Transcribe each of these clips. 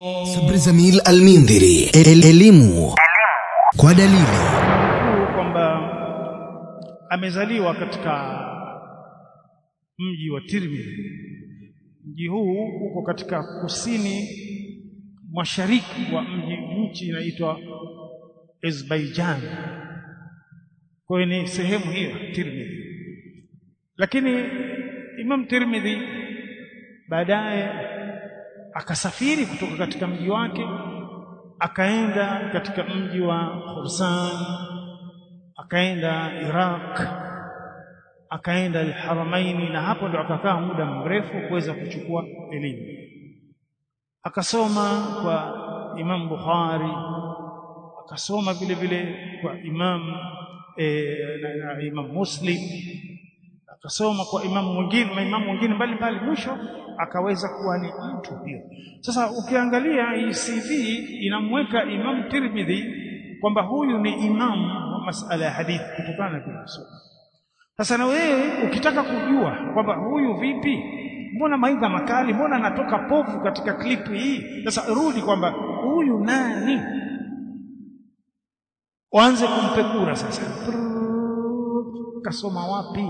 Sabri Zamil Al-Mindhiri, elimu kwa dalili. Kwamba amezaliwa katika mji wa Tirmidhi. Mji huu uko katika kusini mashariki wa nchi inaitwa Azerbaijan. Kwa hiyo ni sehemu hiyo Tirmidhi. Lakini Imam Tirmidhi baadaye akasafiri kutoka katika mji wake akaenda katika mji wa Khurasan, akaenda Iraq, akaenda Al-Haramaini, na hapo ndo akakaa muda mrefu kuweza kuchukua elimu. Akasoma kwa Imam Bukhari, akasoma vile vile kwa Imam Muslim, akasoma kwa maimamu mwingine mbalimbali, mwisho akaweza kuwa ni mtu hiyo. Sasa ukiangalia hii CV inamweka Imam Tirmidhi kwamba huyu ni imam wa masala ya hadithi kutokana na kusoma. Sasa na wewe ukitaka kujua kwamba huyu vipi, mbona maidha makali, mbona anatoka povu katika klipu hii, sasa rudi kwamba huyu nani, uanze kumpekura sasa. Kasoma wapi,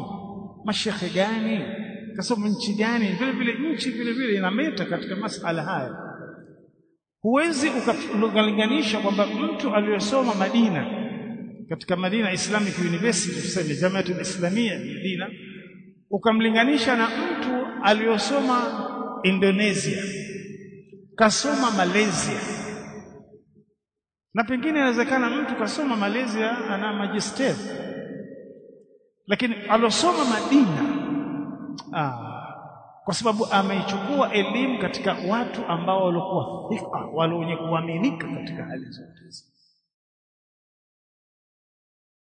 mashekhe gani, kasoma nchi gani, vile vile nchi vile vile inameta katika masala haya. Huwezi ukalinganisha kwamba mtu aliyosoma Madina, katika Madina Islamic University, tuseme Jamiatul Islamia Madina, ukamlinganisha na mtu aliyosoma Indonesia, kasoma Malaysia. Na pengine inawezekana mtu kasoma Malaysia ana magister, lakini alosoma Madina kwa sababu ameichukua elimu katika watu ambao walikuwa thika, wale wenye kuaminika katika hali zote.